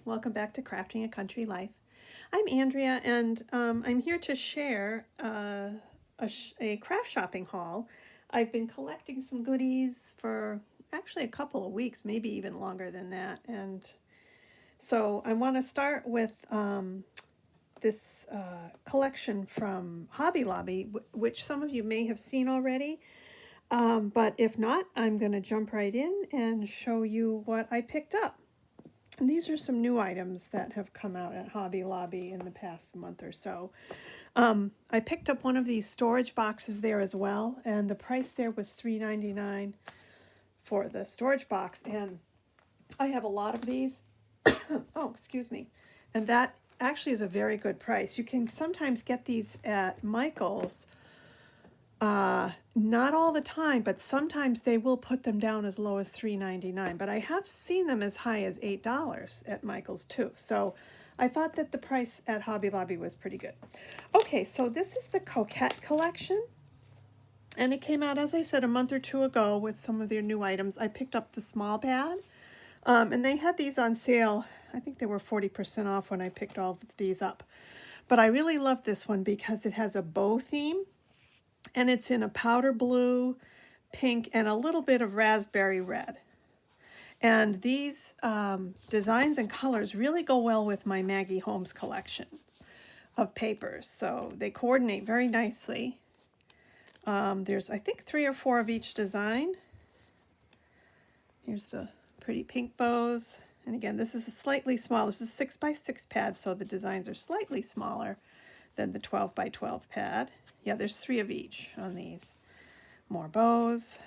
welcome back to Crafting a Country Life. I'm Andrea, and I'm here to share a craft shopping haul. I've been collecting some goodies for actually a couple of weeks, maybe even longer than that, and so I want to start with this collection from Hobby Lobby, which some of you may have seen already. But if not, I'm going to jump right in and show you what I picked up. And these are some new items that have come out at Hobby Lobby in the past month or so. I picked up one of these storage boxes there as well, and the price there was $3.99 for the storage box. And I have a lot of these. Oh, excuse me. And that actually is a very good price. You can sometimes get these at Michael's. Not all the time, but sometimes they will put them down as low as $3.99. But I have seen them as high as $8 at Michael's too. So I thought that the price at Hobby Lobby was pretty good. Okay, so this is the Coquette collection. And it came out, as I said, a month or two ago with some of their new items. I picked up the small pad. And they had these on sale. I think they were 40% off when I picked all of these up. But I really love this one because it has a bow theme. And it's in a powder blue, pink, and a little bit of raspberry red. And these designs and colors really go well with my Maggie Holmes collection of papers. So they coordinate very nicely. There's, I think, 3 or 4 of each design. Here's the pretty pink bows. And again, this is a slightly small, this is a 6x6 pad, so the designs are slightly smaller than the 12x12 pad. Yeah, there's 3 of each on these. More bows.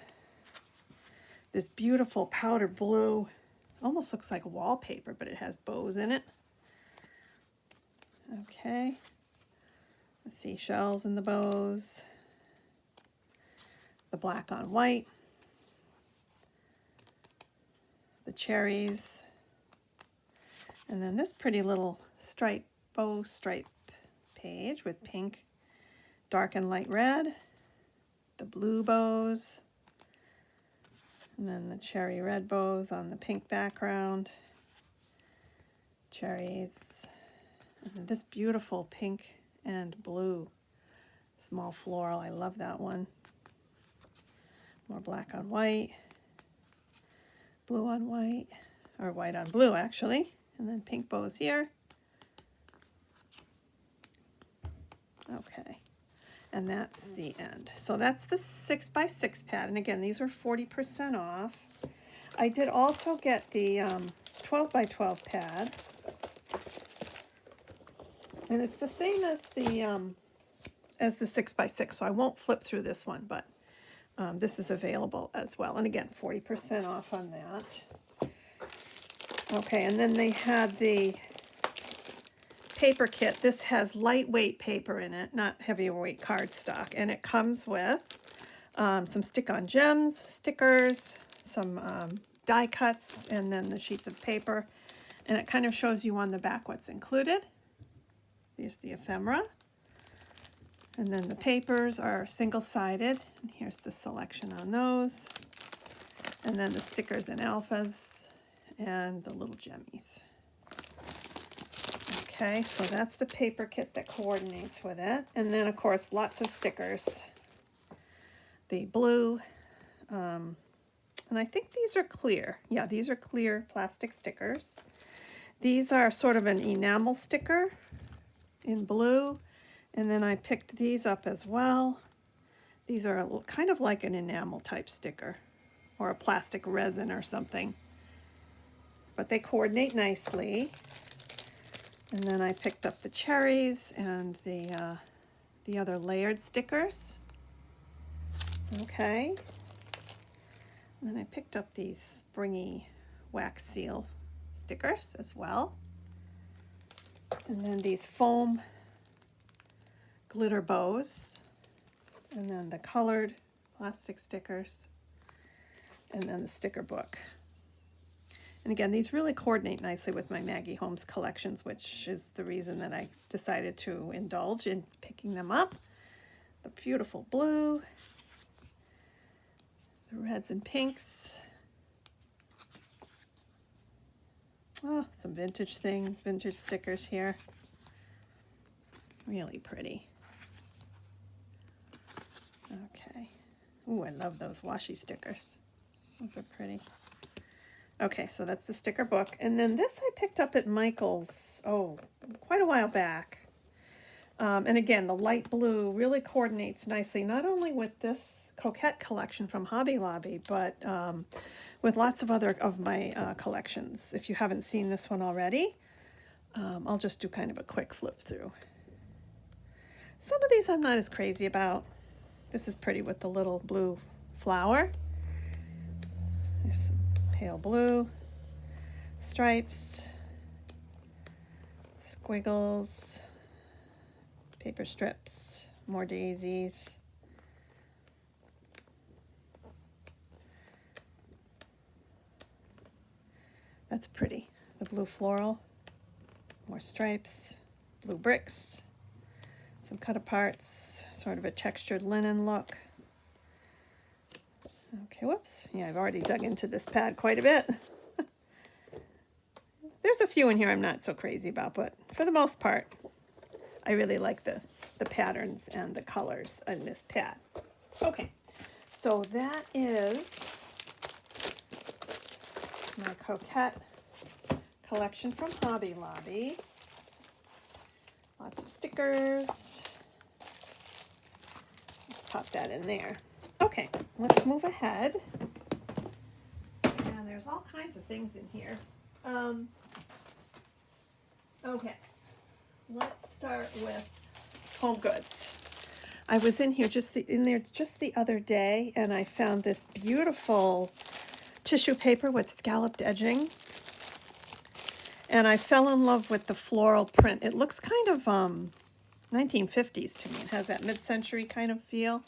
This beautiful powder blue, almost looks like wallpaper, but it has bows in it. Okay. The seashells and the bows. The black on white. The cherries. And then this pretty little stripe, bow stripe page with pink, dark and light red, the blue bows, and then the cherry red bows on the pink background, cherries, and then this beautiful pink and blue small floral. I love that one. More black on white, blue on white, or white on blue actually, and then pink bows here. Okay. And that's the end. So that's the 6x6 pad. And again, these were 40% off. I did also get the 12x12 pad. And it's the same as the 6x6. So I won't flip through this one, but this is available as well. And again, 40% off on that. Okay, and then they had the paper kit. This has lightweight paper in it, not heavyweight cardstock, and it comes with some stick-on gems, stickers, some die cuts, and then the sheets of paper. And it kind of shows you on the back what's included. Here's the ephemera. And then the papers are single-sided. And here's the selection on those. And then the stickers and alphas and the little gemmies. Okay, so that's the paper kit that coordinates with it. And then, of course, lots of stickers. The blue, and I think these are clear. Yeah, these are clear plastic stickers. These are sort of an enamel sticker in blue. And then I picked these up as well. These are kind of like an enamel type sticker or a plastic resin or something. But they coordinate nicely. And then I picked up the cherries and the other layered stickers. Okay. And then I picked up these springy wax seal stickers as well. And then these foam glitter bows. And then the colored plastic stickers. And then the sticker book. And again, these really coordinate nicely with my Maggie Holmes collections, which is the reason that I decided to indulge in picking them up. The beautiful blue, the reds and pinks, Oh, some vintage things, vintage stickers here. Really pretty. Okay. Ooh, I love those washi stickers. Those are pretty. Okay, so that's the sticker book. And then this I picked up at Michael's, oh, quite a while back. And again, the light blue really coordinates nicely, not only with this Coquette collection from Hobby Lobby, but with lots of other of my collections. If you haven't seen this one already, I'll just do kind of a quick flip through. Some of these I'm not as crazy about. This is pretty with the little blue flower. There's some pale blue, stripes, squiggles, paper strips, more daisies. That's pretty. The blue floral, more stripes, blue bricks, some cut aparts, sort of a textured linen look. Okay, whoops. Yeah, I've already dug into this pad quite a bit. There's a few in here I'm not so crazy about, but for the most part, I really like the patterns and the colors in this pad. Okay, so that is my Coquette collection from Hobby Lobby. Lots of stickers. Let's pop that in there. Okay, let's move ahead. And there's all kinds of things in here. Okay, let's start with home goods. I was in here just the other day, and I found this beautiful tissue paper with scalloped edging. And I fell in love with the floral print. It looks kind of 1950s to me. It has that mid-century kind of feel.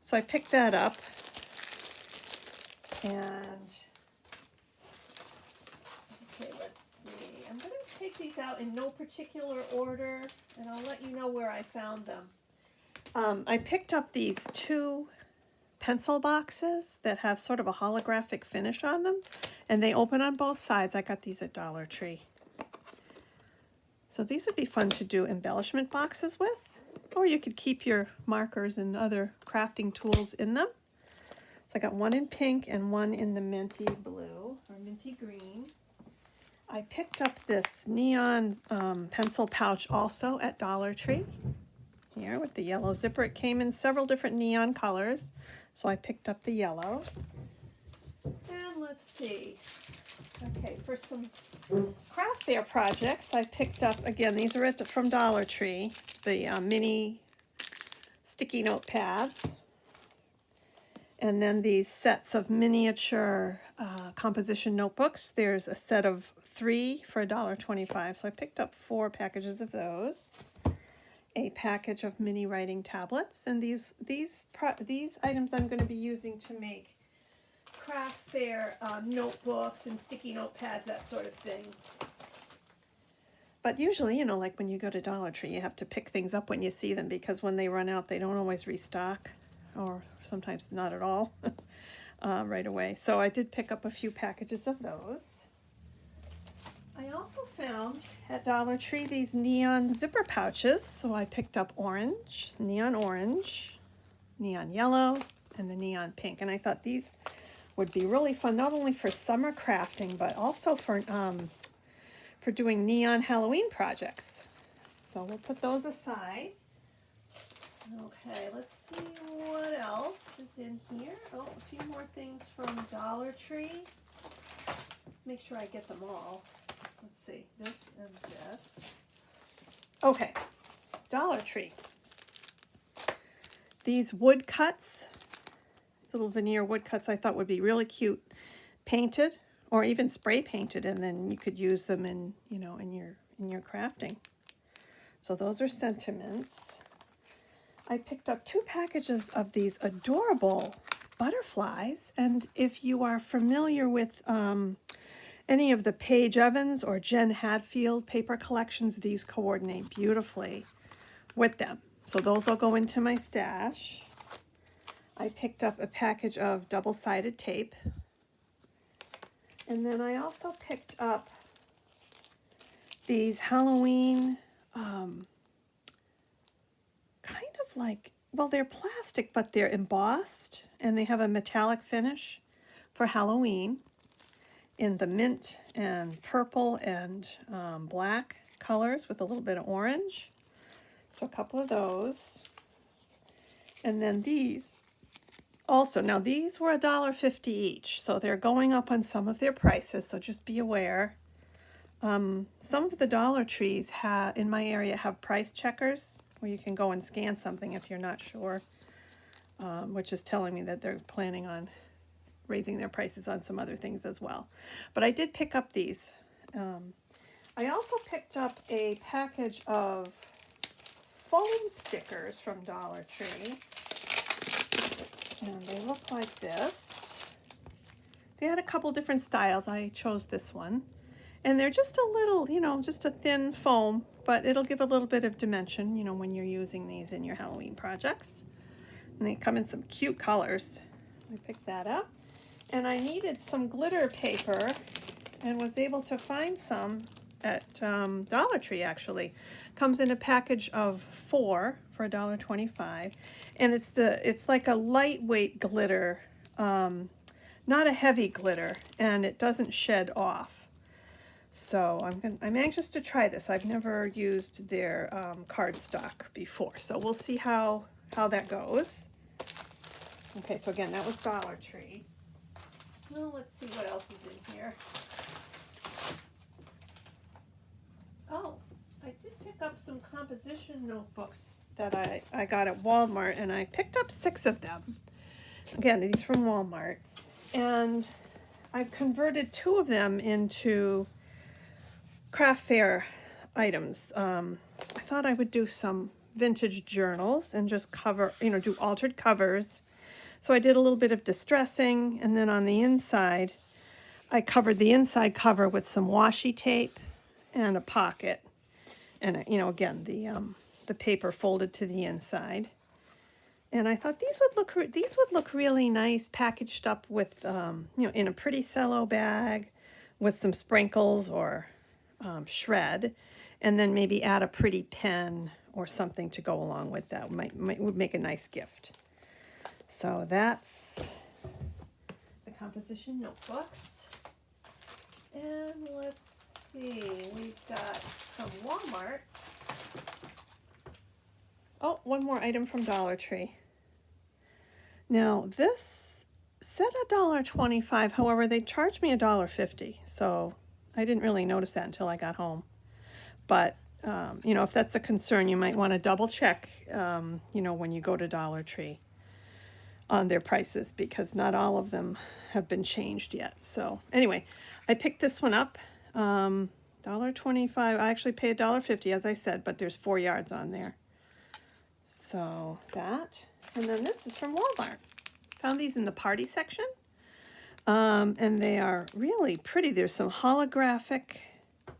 So I picked that up. And okay, let's see. I'm going to take these out in no particular order, and I'll let you know where I found them. I picked up these two pencil boxes that have sort of a holographic finish on them, and they open on both sides. I got these at Dollar Tree. So these would be fun to do embellishment boxes with, or you could keep your markers and other crafting tools in them. So I got one in pink and one in the minty blue or minty green. I picked up this neon pencil pouch also at Dollar Tree. Here with the yellow zipper. It came in several different neon colors, so I picked up the yellow. And let's see. Okay, for some craft fair projects, I picked up, again, these are from Dollar Tree, the mini sticky note pads. And then these sets of miniature composition notebooks. There's a set of 3 for $1.25, so I picked up 4 packages of those. A package of mini writing tablets, and these items I'm going to be using to make craft fair notebooks and sticky notepads, that sort of thing. But usually, you know, like when you go to Dollar Tree, you have to pick things up when you see them, because when they run out, they don't always restock, or sometimes not at all right away. So I did pick up a few packages of those. I also found at Dollar Tree these neon zipper pouches, so I picked up orange, neon yellow, and the neon pink. And I thought these would be really fun, not only for summer crafting, but also for doing neon Halloween projects. So we'll put those aside. Okay, let's see what else is in here. Oh, a few more things from Dollar Tree. Let's make sure I get them all. Let's see, this and this. Okay, Dollar Tree. These wood cuts, little veneer wood cuts, I thought would be really cute, painted or even spray painted, and then you could use them in, you know, in your crafting. So those are sentiments. I picked up 2 packages of these adorable butterflies, and if you are familiar with any of the Paige Evans or Jen Hadfield paper collections, these coordinate beautifully with them. So those will go into my stash. I picked up a package of double-sided tape. And then I also picked up these Halloween, kind of like, well, they're plastic, but they're embossed, and they have a metallic finish for Halloween in the mint and purple and black colors with a little bit of orange. So a couple of those. And then these also, now these were $1.50 each, so they're going up on some of their prices, so just be aware. Some of the Dollar Trees in my area have price checkers where you can go and scan something if you're not sure, which is telling me that they're planning on raising their prices on some other things as well. But I did pick up these. I also picked up a package of foam stickers from Dollar Tree, and they look like this. They had a couple different styles. I chose this one. And they're just a little, just a thin foam, but it'll give a little bit of dimension, when you're using these in your Halloween projects. And they come in some cute colors. I picked that up. And I needed some glitter paper and was able to find some at Dollar Tree, actually. Comes in a package of 4 for $1.25. And it's like a lightweight glitter, not a heavy glitter, and it doesn't shed off. So I'm anxious to try this. I've never used their cardstock before, so we'll see how that goes. Okay, so again, that was Dollar Tree. Well, let's see what else is in here. Oh, I did pick up some composition notebooks that I got at Walmart, and I picked up 6 of them. Again, these from Walmart. And I've converted 2 of them into craft fair items. I thought I would do some vintage journals and just cover, do altered covers. So I did a little bit of distressing, and then on the inside, I covered the inside cover with some washi tape and a pocket. And, again, the paper folded to the inside. And I thought these would look really nice packaged up with, in a pretty cello bag with some sprinkles or shred, and then maybe add a pretty pen or something to go along with that. Would make a nice gift. So that's the composition notebooks. And let's see, we've got from Walmart. Oh, one more item from Dollar Tree. Now this said $1.25, however, they charged me $1.50, so I didn't really notice that until I got home. But, if that's a concern, you might want to double check, when you go to Dollar Tree on their prices, because not all of them have been changed yet. So anyway, I picked this one up, $1.25. I actually paid $1.50, as I said, but there's 4 yards on there. So that, and then this is from Walmart. Found these in the party section. And they are really pretty. There's some holographic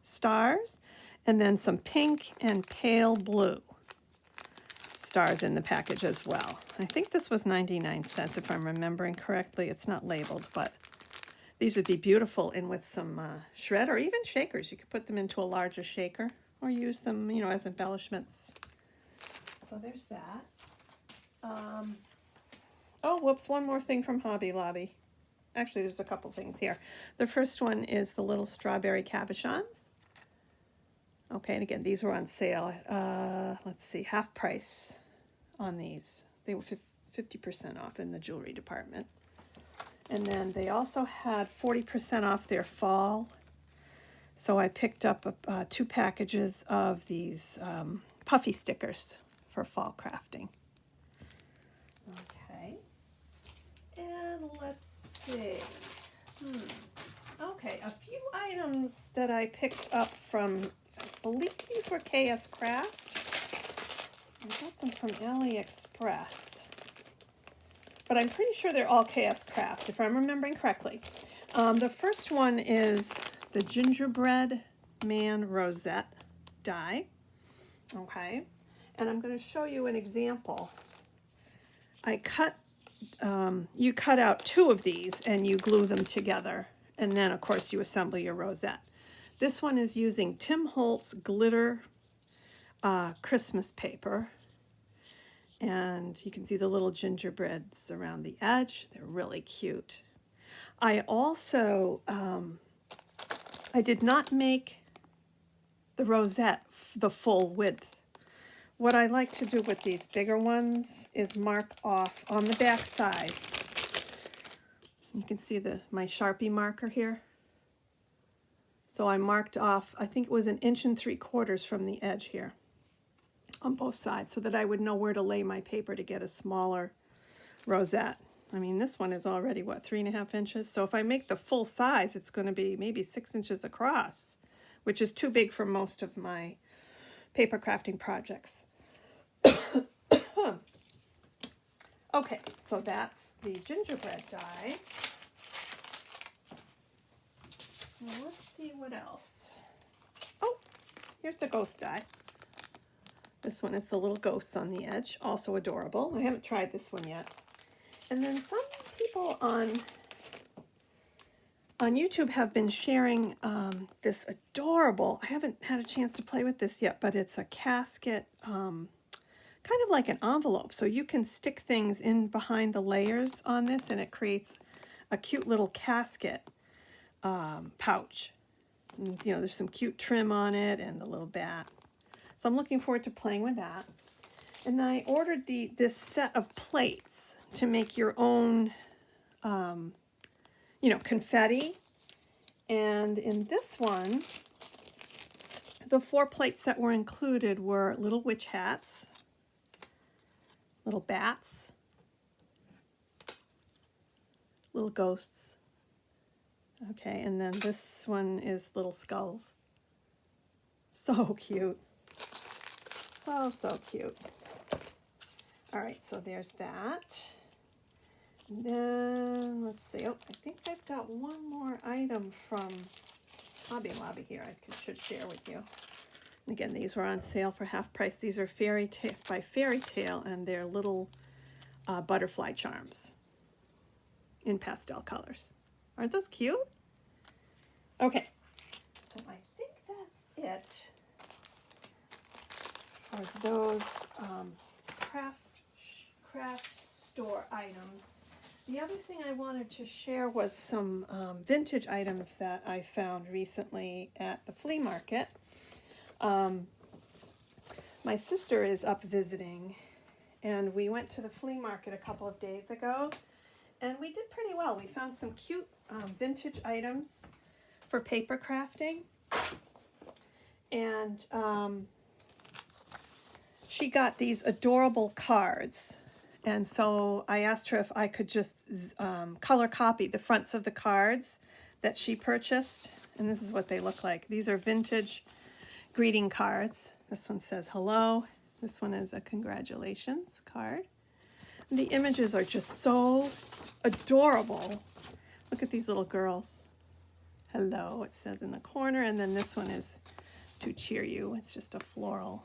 stars, and then some pink and pale blue stars in the package as well. I think this was 99 cents, if I'm remembering correctly. It's not labeled, but these would be beautiful in with some shred or even shakers. You could put them into a larger shaker or use them, as embellishments. So there's that. Oh, whoops, one more thing from Hobby Lobby. Actually, there's a couple things here. The first one is the little strawberry cabochons. Okay, and again, these were on sale. Let's see, half price on these. They were 50% off in the jewelry department. And then they also had 40% off their fall. So I picked up 2 packages of these puffy stickers for fall crafting. Okay. And let's see. Okay, a few items that I picked up from, I believe these were KS Craft. I got them from AliExpress. But I'm pretty sure they're all KS Craft, if I'm remembering correctly. The first one is the Gingerbread Man Rosette die. Okay. And I'm going to show you an example. You cut out 2 of these and you glue them together, and then of course you assemble your rosette. This one is using Tim Holtz glitter Christmas paper. And you can see the little gingerbreads around the edge. They're really cute. I also, I did not make the rosette the full width. What I like to do with these bigger ones is mark off on the back side. You can see my Sharpie marker here. So I marked off, I think it was 1 3/4 inches from the edge here on both sides, so that I would know where to lay my paper to get a smaller rosette. I mean, this one is already, what, 3.5 inches? So if I make the full size, it's going to be maybe 6 inches across, which is too big for most of my paper crafting projects. Okay, so that's the gingerbread die. Now let's see what else. Oh, here's the ghost die. This one is the little ghosts on the edge, also adorable. I haven't tried this one yet. And then some people on YouTube have been sharing this adorable, I haven't had a chance to play with this yet, but it's a casket, kind of like an envelope. So you can stick things in behind the layers on this, and it creates a cute little casket pouch. And, you know, there's some cute trim on it and the little bat. So I'm looking forward to playing with that. And I ordered this set of plates to make your own, you know, confetti. And in this one, the 4 plates that were included were little witch hats, little bats, little ghosts. Okay, and then this one is little skulls. So cute. So cute. All right, so there's that. And then, let's see. Oh, I think I've got one more item from Hobby Lobby here I should share with you. And again, these were on sale for half price. These are by Fairy Tale, and they're little butterfly charms in pastel colors. Aren't those cute? Okay, so I think that's it for those craft store items. The other thing I wanted to share was some vintage items that I found recently at the flea market. My sister is up visiting, and we went to the flea market a couple of days ago, and we did pretty well. We found some cute vintage items for paper crafting, and she got these adorable cards. And so I asked her if I could just color copy the fronts of the cards that she purchased. And this is what they look like. These are vintage greeting cards. This one says hello. This one is a congratulations card. And the images are just so adorable. Look at these little girls. Hello, it says in the corner. And then this one is to cheer you. It's just a floral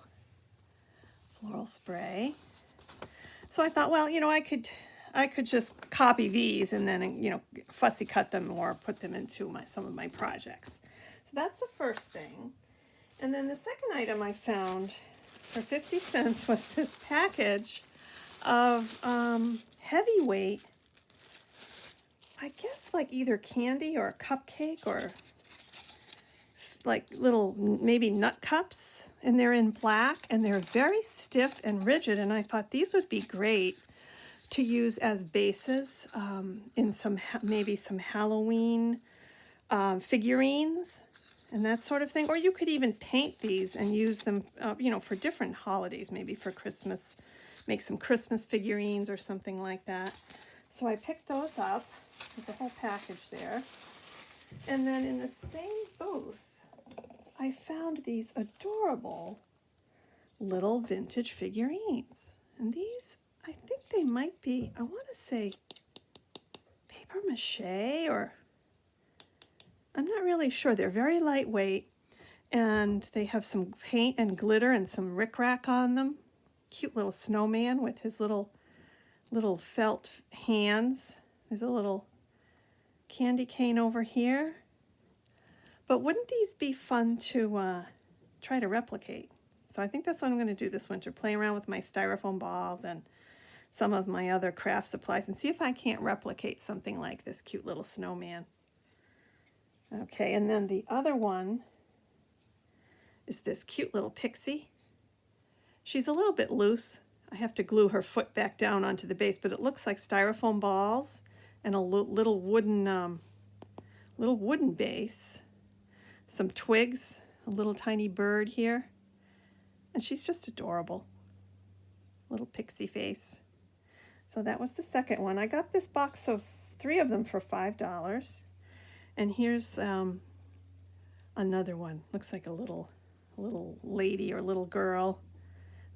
spray. So I thought, well, you know, I could just copy these and then, you know, fussy cut them or put them into some of my projects. So that's the first thing. And then the second item I found for 50 cents was this package of heavyweight, I guess like either candy or a cupcake or like little maybe nut cups, and they're in black and they're very stiff and rigid, and I thought these would be great to use as bases in maybe some Halloween figurines and that sort of thing. Or you could even paint these and use them you know, for different holidays, maybe for Christmas, make some Christmas figurines or something like that. So I picked those up. There's a whole package there. And then in the same booth, I found these adorable little vintage figurines. And these, I think they might be, I want to say paper mache, or I'm not really sure. They're very lightweight, and they have some paint and glitter and some rickrack on them. Cute little snowman with his little felt hands. There's a little candy cane over here. But wouldn't these be fun to try to replicate? So I think that's what I'm going to do this winter, play around with my styrofoam balls and some of my other craft supplies and see if I can't replicate something like this cute little snowman. Okay, and then the other one is this cute little pixie. She's a little bit loose. I have to glue her foot back down onto the base, but it looks like styrofoam balls and a little wooden base, some twigs, a little tiny bird here, and she's just adorable. Little pixie face. So that was the second one. I got this box of 3 of them for $5. And here's another one. Looks like a little lady or little girl.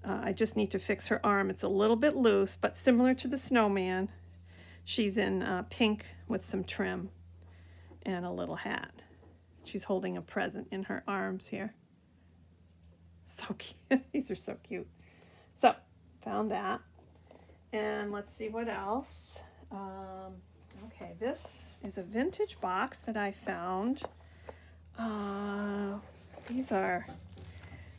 I just need to fix her arm. It's a little bit loose, but similar to the snowman. She's in pink with some trim and a little hat. She's holding a present in her arms here. So cute. These are so cute. So, found that. And let's see what else. Okay, this is a vintage box that I found. These are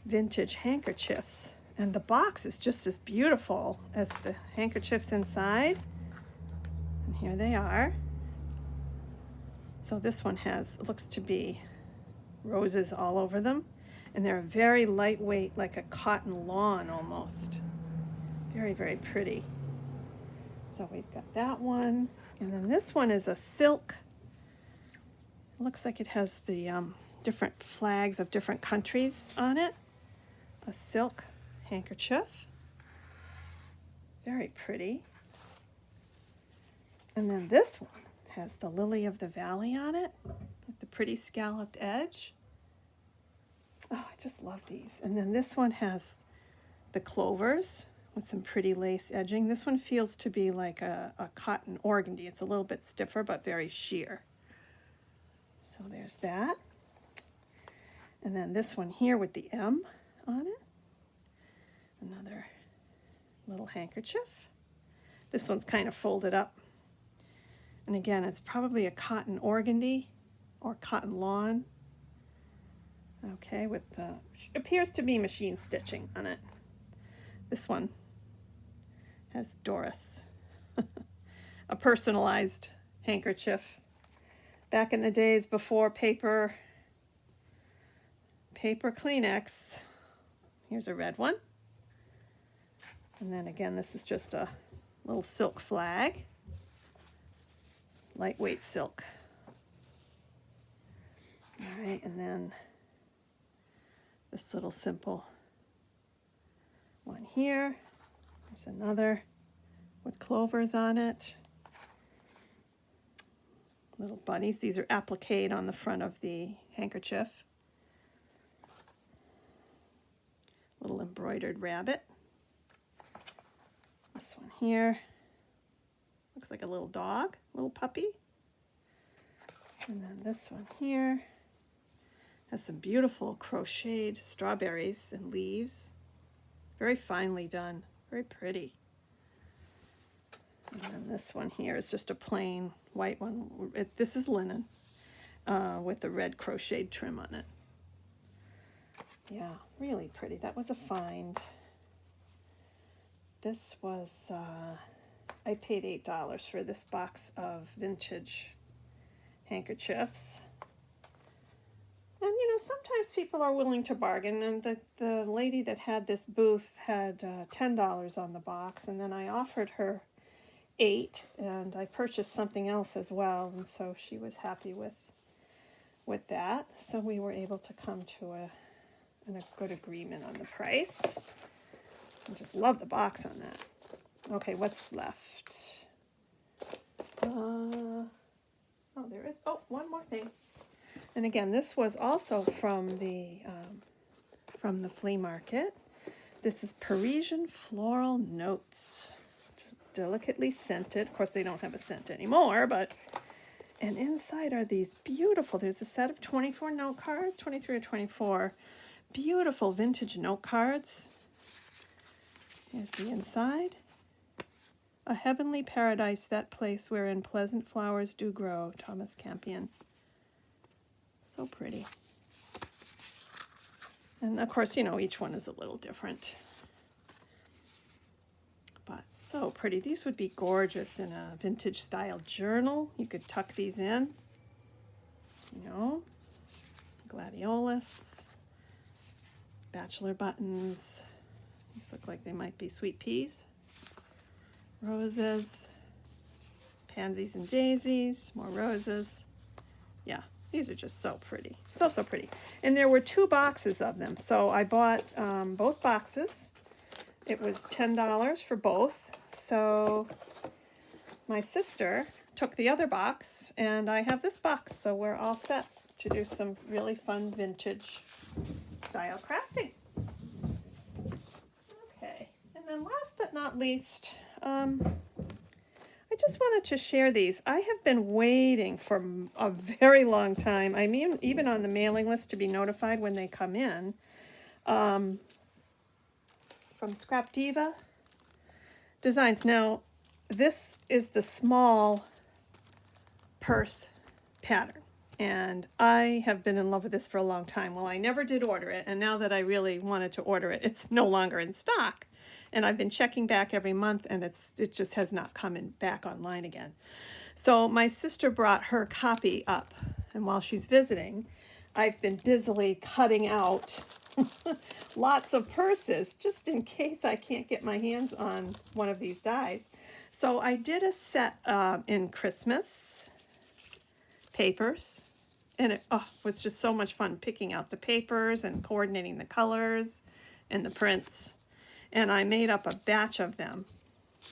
vintage handkerchiefs. And the box is just as beautiful as the handkerchiefs inside. And here they are. So this one looks to be roses all over them. And they're very lightweight, like a cotton lawn almost. Very, very pretty. So we've got that one. And then this one is a silk. It looks like it has the different flags of different countries on it. A silk handkerchief. Very pretty. And then this one has the lily of the valley on it with the pretty scalloped edge. Oh, I just love these. And then this one has the clovers with some pretty lace edging. This one feels to be like a cotton organdy. It's a little bit stiffer, but very sheer. So there's that. And then this one here with the M on it. Another little handkerchief. This one's kind of folded up. And again, it's probably a cotton organdy or cotton lawn. Okay, with appears to be machine stitching on it. This one has Doris, a personalized handkerchief. Back in the days before paper Kleenex. Here's a red one. And then again, this is just a little silk flag. Lightweight silk. All right, and then this little simple one here. There's another with clovers on it. Little bunnies. These are appliqued on the front of the handkerchief. Little embroidered rabbit. This one here. Looks like a little dog, little puppy. And then this one here has some beautiful crocheted strawberries and leaves. Very finely done, very pretty. And then this one here is just a plain white one. This is linen with the red crocheted trim on it. Yeah, really pretty. That was a find. This was, I paid $8 for this box of vintage handkerchiefs. And you know, sometimes people are willing to bargain, and the lady that had this booth had $10 on the box, and then I offered her $8, and I purchased something else as well, and so she was happy with that. So we were able to come to a good agreement on the price. I just love the box on that. Okay, what's left? Oh, there is, one more thing. And again, this was also from the flea market. This is Parisian Floral Notes. Delicately scented. Of course, they don't have a scent anymore, but... And inside are these beautiful, there's a set of 24 note cards, 23 or 24. Beautiful vintage note cards. Here's the inside. A heavenly paradise, that place wherein pleasant flowers do grow, Thomas Campion. So pretty. And of course, you know, each one is a little different. But so pretty. These would be gorgeous in a vintage style journal. You could tuck these in, you know, gladiolus, bachelor buttons. These look like they might be sweet peas. Roses, pansies and daisies, more roses. Yeah, these are just so pretty. So, so pretty. And there were 2 boxes of them. So I bought both boxes. It was $10 for both. So my sister took the other box and I have this box. So we're all set to do some really fun vintage style crafting. Okay, and then last but not least, I just wanted to share these. I have been waiting for a very long time. I mean, even on the mailing list to be notified when they come in. From Scrap Diva Designs. Now, this is the small purse pattern. And I have been in love with this for a long time. Well, I never did order it. And now that I really wanted to order it, it's no longer in stock. And I've been checking back every month and it just has not come in back online again. So my sister brought her copy up. And while she's visiting, I've been busily cutting out lots of purses just in case I can't get my hands on one of these dies. So I did a set in Christmas papers. And it was just so much fun picking out the papers and coordinating the colors and the prints. And I made up a batch of them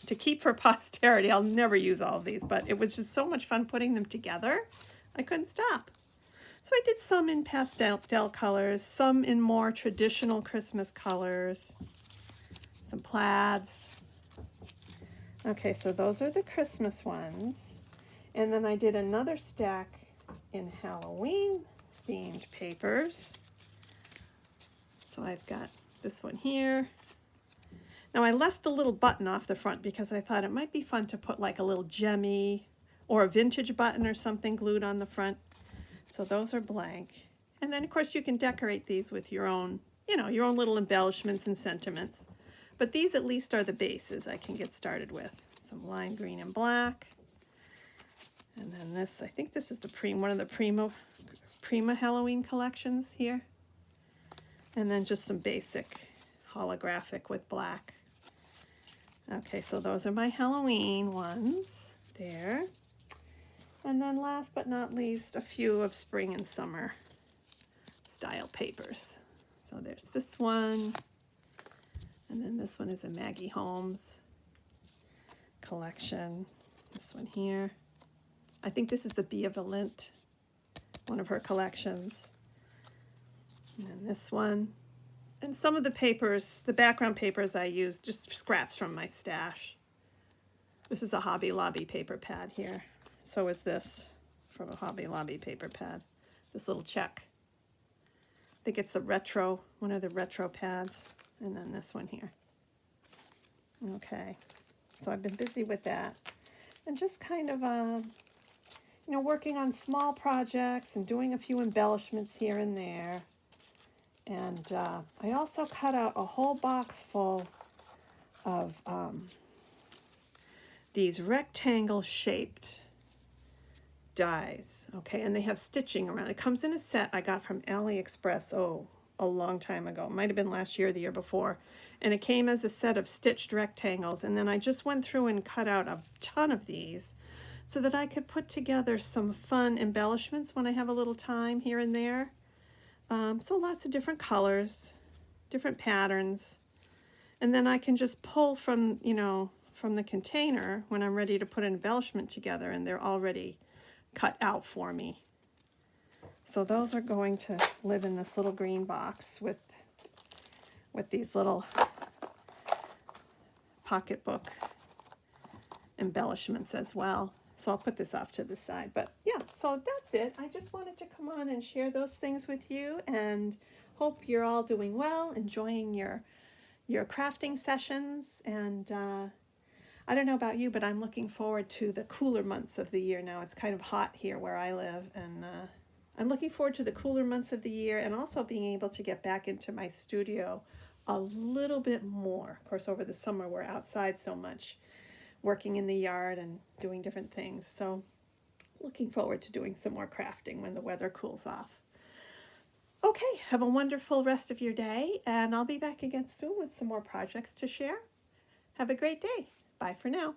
to keep for posterity. I'll never use all of these, but it was just so much fun putting them together. I couldn't stop. So I did some in pastel colors, some in more traditional Christmas colors, some plaids. Okay, so those are the Christmas ones. And then I did another stack in Halloween themed papers. So I've got this one here. Now I left the little button off the front because I thought it might be fun to put like a little gemmy or a vintage button or something glued on the front. So those are blank. And then of course you can decorate these with your own, you know, your own little embellishments and sentiments. But these at least are the bases I can get started with. Some lime green and black. And then this, I think this is the one of the Prima Halloween collections here. And then just some basic holographic with black. Okay, so those are my Halloween ones there. And then last but not least, a few of spring and summer style papers. So there's this one. And then this one is a Maggie Holmes collection. This one here. I think this is the Benevolent, one of her collections. And then this one. And some of the papers, the background papers I used, just scraps from my stash. This is a Hobby Lobby paper pad here. So is this from a Hobby Lobby paper pad. This little check. I think it's the retro, one of the retro pads. And then this one here. Okay, so I've been busy with that. And just kind of, you know, working on small projects and doing a few embellishments here and there. And I also cut out a whole box full of these rectangle shaped dies. Okay, and they have stitching around. It comes in a set I got from AliExpress, a long time ago. It might have been last year or the year before. And it came as a set of stitched rectangles. And then I just went through and cut out a ton of these so that I could put together some fun embellishments when I have a little time here and there. So lots of different colors, different patterns. And then I can just pull from, you know, from the container when I'm ready to put an embellishment together, and they're already cut out for me. So those are going to live in this little green box with these little pocketbook embellishments as well. So I'll put this off to the side. But yeah, so that's it. I just wanted to come on and share those things with you, and hope you're all doing well, enjoying your crafting sessions. And I don't know about you, but I'm looking forward to the cooler months of the year now. It's kind of hot here where I live, and I'm looking forward to the cooler months of the year and also being able to get back into my studio a little bit more. Of course, over the summer we're outside so much, working in the yard and doing different things. So looking forward to doing some more crafting when the weather cools off. Okay, have a wonderful rest of your day, and I'll be back again soon with some more projects to share. Have a great day. Bye for now.